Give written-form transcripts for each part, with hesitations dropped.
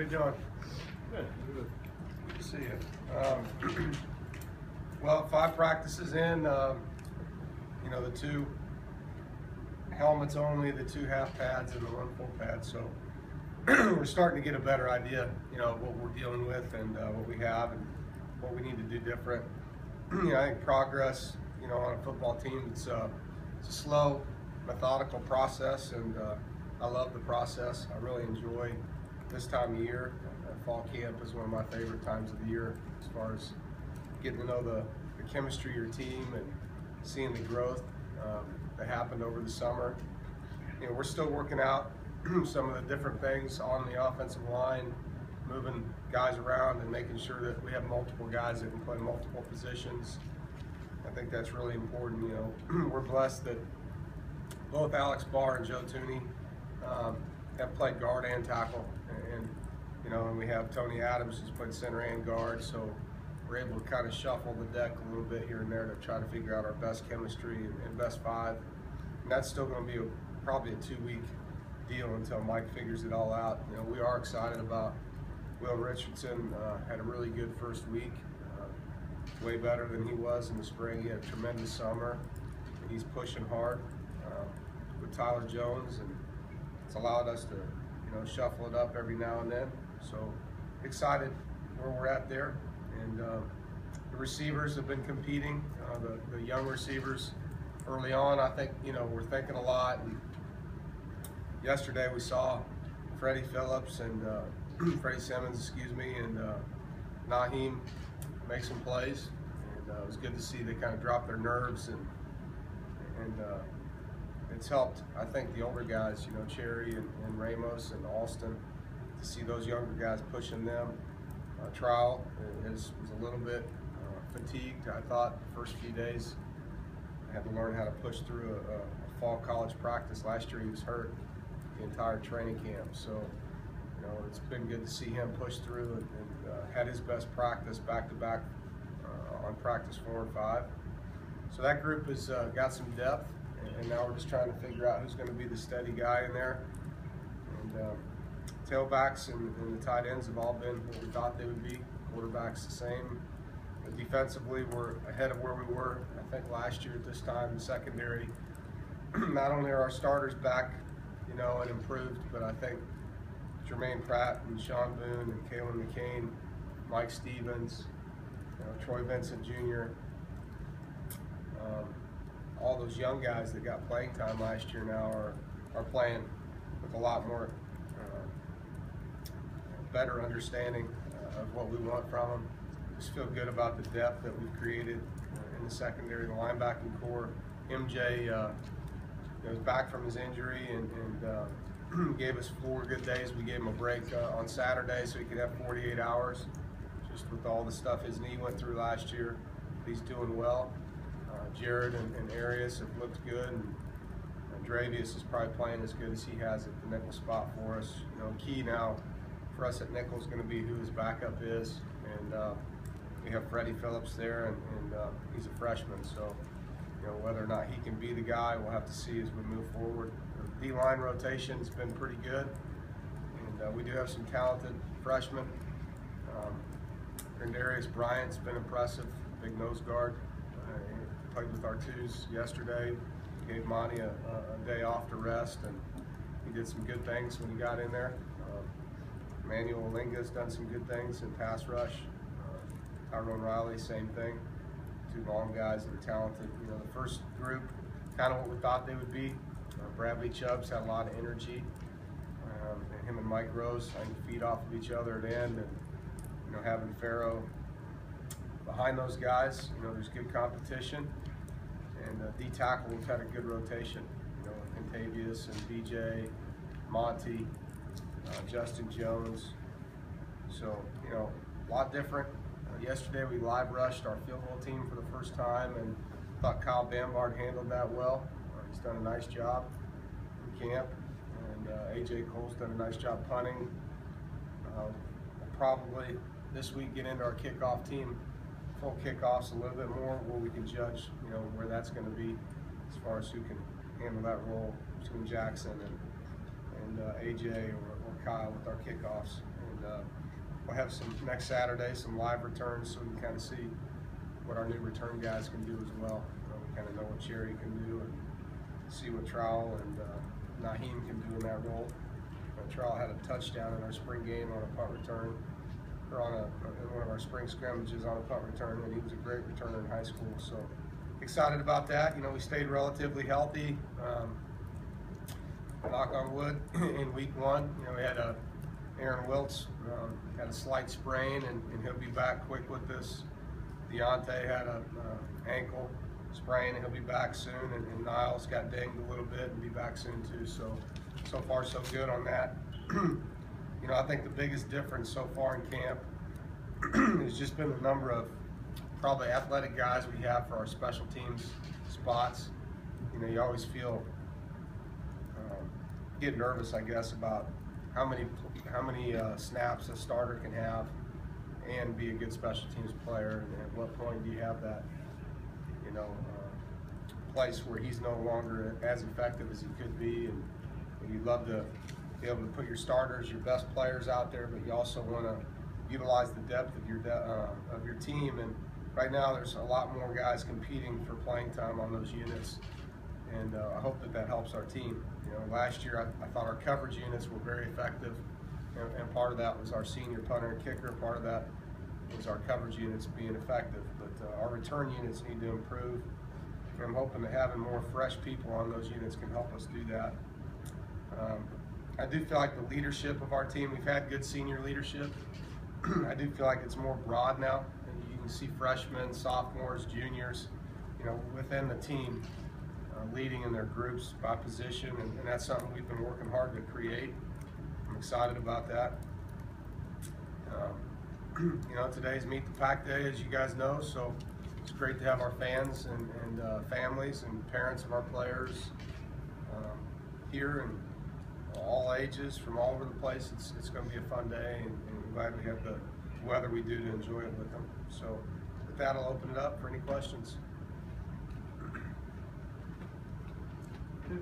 How you doing? Good. Good to see you. Well, 5 practices in, the 2 helmets only, the 2 half pads, and the 1 full pad. So we're starting to get a better idea, of what we're dealing with and what we have and what we need to do different. I think progress, on a football team, it's a slow, methodical process, and I love the process. I really enjoy this time of year. Fall camp is one of my favorite times of the year as far as getting to know the chemistry of your team and seeing the growth that happened over the summer. We're still working out some of the different things on the offensive line, moving guys around and making sure that we have multiple guys that can play multiple positions. I think that's really important. We're blessed that both Alex Barr and Joe Tooney have played guard and tackle, and we have Tony Adams who's played center and guard, so we're able to kind of shuffle the deck a little bit here and there to try to figure out our best chemistry and best 5. And that's still going to be probably a 2-week deal until Mike figures it all out. We are excited about Will Richardson. Had a really good first week, way better than he was in the spring. He had a tremendous summer, and he's pushing hard with Tyler Jones, and it's allowed us to shuffle it up every now and then. So excited where we're at there. And the receivers have been competing, the young receivers early on. I think, we're thinking a lot. And yesterday we saw Freddie Phillips and Freddie Simmons, and Naheem make some plays. And it was good to see they kind of drop their nerves, and it's helped, I think, the older guys, Cherry and Ramos and Alston, to see those younger guys pushing them. Trial was a little bit fatigued. I thought the first few days I had to learn how to push through a fall college practice. Last year he was hurt the entire training camp. So, it's been good to see him push through and had his best practice back-to-back on practice 4 and 5. So that group has got some depth, and now we're just trying to figure out who's going to be the steady guy in there. And tailbacks and the tight ends have all been what we thought they would be. Quarterbacks the same. But defensively, we're ahead of where we were, I think, last year at this time. The secondary, not only are our starters back, and improved, but I think Jermaine Pratt and Sean Boone and Kalen McCain, Mike Stevens, Troy Vincent Jr., all those young guys that got playing time last year now are playing with a lot more better understanding of what we want from them. Just feel good about the depth that we've created in the secondary, the linebacking core. MJ was back from his injury and gave us 4 good days. We gave him a break on Saturday so he could have 48 hours, just with all the stuff his knee went through last year. He's doing well. Jared and Arias have looked good, and Dravius is probably playing as good as he has at the nickel spot for us. Key now for us at nickel is going to be who his backup is, and we have Freddie Phillips there, and he's a freshman, so whether or not he can be the guy, we'll have to see as we move forward. The D-line rotation has been pretty good, and we do have some talented freshmen. Grandarius Bryant's been impressive, big nose guard. He played with our 2s yesterday, gave Monty a day off to rest, and he did some good things when he got in there. Manuel Linga's done some good things in pass rush. Tyrone Riley, same thing. 2 long guys that are talented. The first group, kind of what we thought they would be. Bradley Chubbs had a lot of energy. And him and Mike Rose, I think, feed off of each other at end, and having Farrow behind those guys, there's good competition. And D-tackle, we've had a good rotation. Contavious and BJ, Monty, Justin Jones. So, a lot different. Yesterday we live rushed our field goal team for the first time, and thought Kyle Bambard handled that well. He's done a nice job in camp, and AJ Cole's done a nice job punting. Probably this week get into our kickoff team, full kickoffs a little bit more, where we can judge, where that's going to be as far as who can handle that role between Jackson and AJ or Kyle with our kickoffs. And we'll have some next Saturday, some live returns, so we can kind of see what our new return guys can do as well. We kind of know what Cherry can do and see what Trowell and Naheem can do in that role. Trowell had a touchdown in our spring game on a punt return, or in one of our spring scrimmages on a punt return, and he was a great returner in high school. So excited about that. We stayed relatively healthy. Knock on wood, in week 1, we had Aaron Wiltz had a slight sprain, and he'll be back quick with this. Deontay had a ankle sprain, and he'll be back soon. And Niles got dinged a little bit and be back soon too. So far so good on that. I think the biggest difference so far in camp has just been the number of probably athletic guys we have for our special teams spots. You always feel get nervous, I guess, about how many snaps a starter can have and be a good special teams player, and at what point do you have that place where he's no longer as effective as he could be, and you'd love to be able to put your starters, your best players out there, but you also want to utilize the depth of your team. And right now there's a lot more guys competing for playing time on those units, and I hope that helps our team. Last year I thought our coverage units were very effective, and part of that was our senior punter and kicker. Part of that was our coverage units being effective, but our return units need to improve. And I'm hoping that having more fresh people on those units can help us do that. I do feel like the leadership of our team, we've had good senior leadership. I do feel like it's more broad now, and you can see freshmen, sophomores, juniors, within the team leading in their groups by position, and that's something we've been working hard to create. I'm excited about that. Today's Meet the Pack Day, as you guys know, so it's great to have our fans and families and parents of our players here, and all ages from all over the place. It's going to be a fun day, and I'm glad we have the weather we do to enjoy it with them. So with that, I'll open it up for any questions.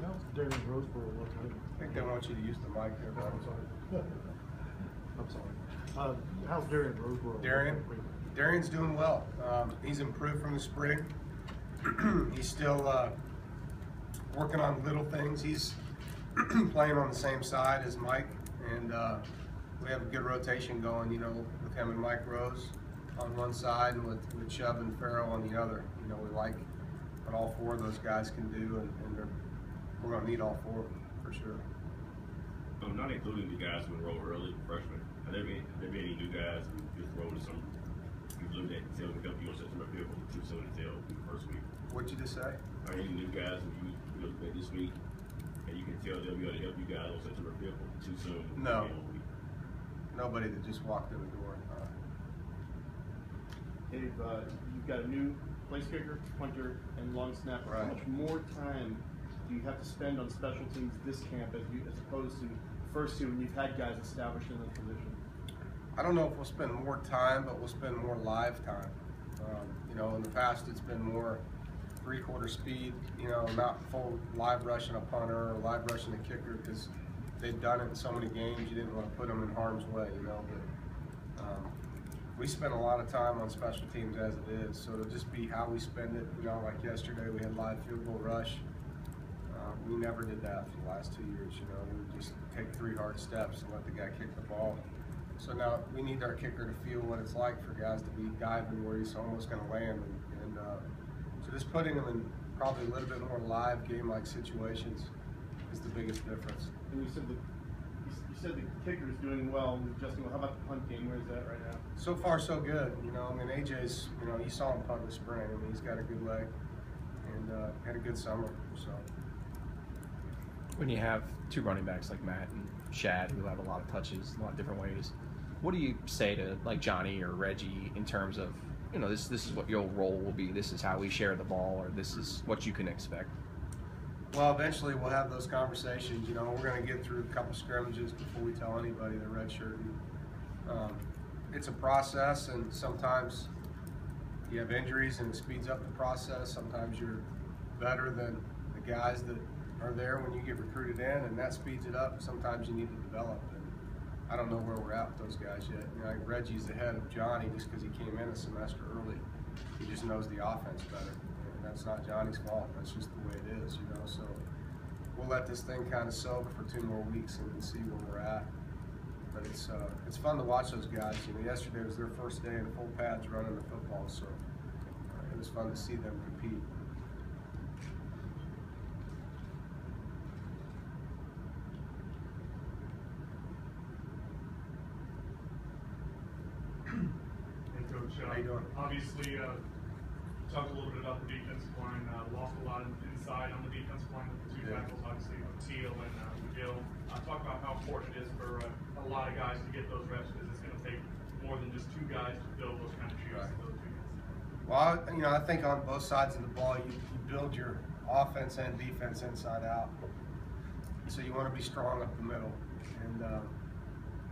How's Doeren Roseboro look? I think they want you to use the mic there. Oh, I'm sorry. I'm sorry. How's Doeren Roseboro? Daren's doing well. He's improved from the spring. He's still working on little things. He's playing on the same side as Mike, and we have a good rotation going, with him and Mike Rose on one side, and with Chubb and Farrell on the other. We like what all 4 of those guys can do, and we're going to need all 4 for sure. Not including the guys who enrolled early, freshmen. Have there been any new guys who just enrolled in some you've looked at and tell them help you on September 5th, or too soon to tell the first week? What'd you just say? Are any new guys who you looked at this week and you can tell they'll be able to help you guys on September 5th, or too soon? No. Nobody that just walked in the door. Dave, you've got a new place kicker, punter, and long snapper. Right. How much more time do you have to spend on special teams this camp as opposed to first 2 when you've had guys established in those positions? I don't know if we'll spend more time, but we'll spend more live time. In the past it's been more 3/4 speed, not full live rushing a punter or live rushing a kicker, because they've done it in so many games you didn't want to put them in harm's way, but we spend a lot of time on special teams as it is, so it'll just be how we spend it. Like yesterday we had live field goal rush. We never did that for the last 2 years. We would just take 3 hard steps and let the guy kick the ball. So now we need our kicker to feel what it's like for guys to be diving where he's almost going to land, and so just putting them in probably a little bit more live game-like situations is the biggest difference. And you said the kicker is doing well and adjusting well. How about the punt game? Where is that right now? So far, so good. AJ's, you saw him punt in the spring. He's got a good leg and had a good summer. So when you have 2 running backs like Matt and Shad who have a lot of touches, a lot of different ways, what do you say to like Johnny or Reggie in terms of, this is what your role will be, this is how we share the ball, or this is what you can expect? Well, eventually we'll have those conversations. We're going to get through a couple scrimmages before we tell anybody they're redshirting. It's a process, and sometimes you have injuries and it speeds up the process. Sometimes you're better than the guys that are there when you get recruited in, and that speeds it up. Sometimes you need to develop. I don't know where we're at with those guys yet. You know, like Reggie's ahead of Johnny just because he came in a semester early. He just knows the offense better. And that's not Johnny's fault. That's just the way it is, you know. So we'll let this thing kind of soak for 2 more weeks and see where we're at. But it's fun to watch those guys. You know, yesterday was their first day in full pads running the football, so it was fun to see them compete. Hey, Coach. How you doing? Obviously, talked a little bit about the defensive line. Lost a lot inside on the defensive line with the 2 Yeah. tackles, obviously, Teal and McGill. Talk about how important it is for a lot of guys to get those reps because it's going to take more than just 2 guys to fill those kind of shoes. Right. Those 2 guys. Well, you know, I think on both sides of the ball, you build your offense and defense inside out. So you want to be strong up the middle. And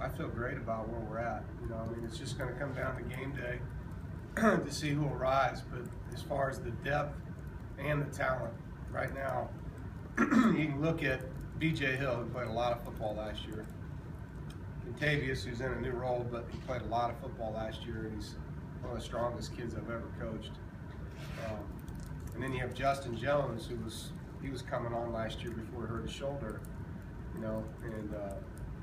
I feel great about where we're at. You know, I mean, it's just going to come down to game day to see who will rise. But as far as the depth and the talent right now, you can look at B.J. Hill, who played a lot of football last year. Contavious, who's in a new role, but he played a lot of football last year, and he's one of the strongest kids I've ever coached. And then you have Justin Jones, who was coming on last year before he hurt his shoulder, you know,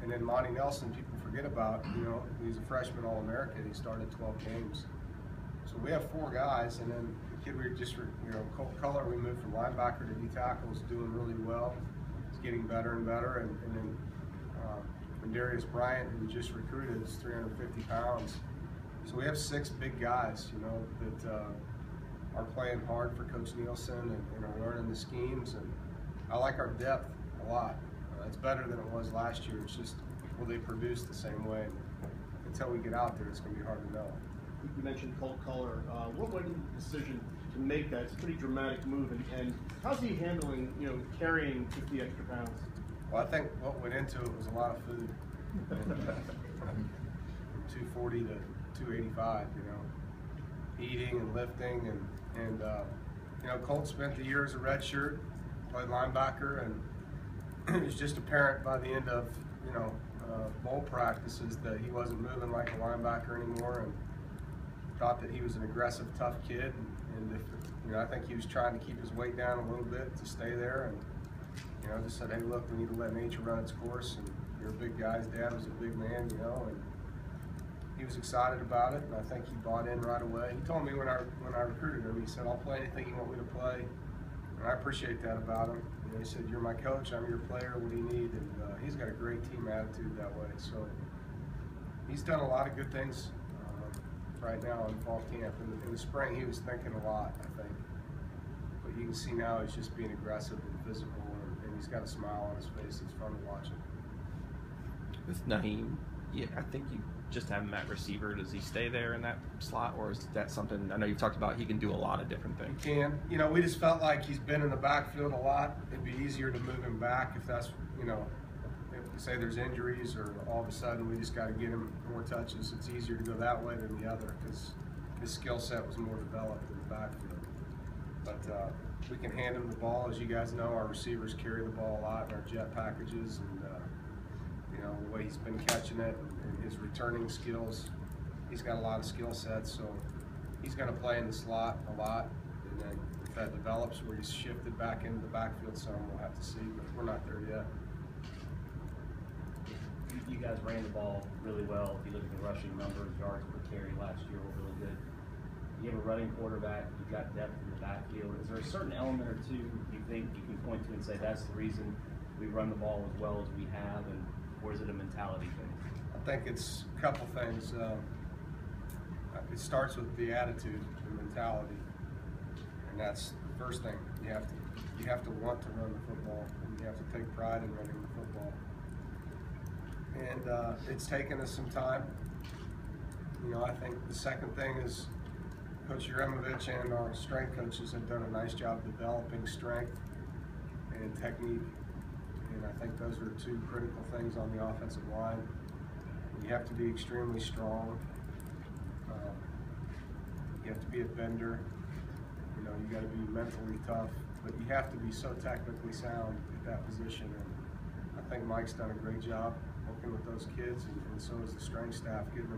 and then Monty Nelson, people forget about, you know, he's a freshman All-American. He started 12 games. So we have 4 guys, and then the kid we just, you know, Colt Culler, we moved from linebacker to D-tackle, is doing really well. He's getting better and better, and then Darius Bryant, who we just recruited, is 350 pounds. So we have 6 big guys, you know, that are playing hard for Coach Nielsen and are learning the schemes, and I like our depth a lot. It's better than it was last year. It's just, will they produce the same way? And until we get out there, it's going to be hard to know. You mentioned Colt Culler. What went into the decision to make that? It's a pretty dramatic move, and how's he handling, you know, carrying 50 extra pounds? Well, I think what went into it was a lot of food. From 240 to 285, you know, eating and lifting, and you know, Colt spent the year as a red shirt, played linebacker, and it was just apparent by the end of, you know, bowl practices that he wasn't moving like a linebacker anymore, and thought that he was an aggressive, tough kid, and if, you know, I think he was trying to keep his weight down a little bit to stay there, and you know, just said, hey, look, we need to let nature run its course, and you're a big guy. His dad was a big man, you know, and he was excited about it, and I think he bought in right away. He told me when I recruited him, he said, I'll play anything you want me to play, and I appreciate that about him. You know, he said, you're my coach, I'm your player, what do you need? And he's got a great team attitude that way, so he's done a lot of good things right now in fall camp. In the spring, he was thinking a lot, I think, but you can see now he's just being aggressive and physical, and he's got a smile on his face. It's fun to watch him. With Naheem, yeah, I think you just have him at receiver. Does he stay there in that slot, or is that something, I know you've talked about he can do a lot of different things? He can. You know, we just felt like he's been in the backfield a lot. It'd be easier to move him back if that's, you know, if say there's injuries or all of a sudden we just got to get him more touches. It's easier to go that way than the other because his skill set was more developed in the backfield. But we can hand him the ball. As you guys know, our receivers carry the ball a lot in our jet packages, and you know, the way he's been catching it and his returning skills, he's got a lot of skill sets, so he's going to play in the slot a lot, and then if that develops where he's shifted back into the backfield some, we'll have to see, but we're not there yet. You guys ran the ball really well. If you look at the rushing numbers, yards per carry last year were really good. You have a running quarterback, you've got depth in the backfield. Is there a certain element or two you think you can point to and say that's the reason we run the ball as well as we have, and or is it a mentality thing? I think it's a couple things. It starts with the attitude, the mentality, and that's the first thing. You have to want to run the football, and you have to take pride in running the football. And it's taken us some time. You know, I think the second thing is Coach Uremovich and our strength coaches have done a nice job developing strength and technique. And I think those are 2 critical things on the offensive line. You have to be extremely strong. You have to be a bender. You know, you got to be mentally tough, but you have to be so technically sound at that position. And I think Mike's done a great job working working with those kids, and so is the strength staff, getting them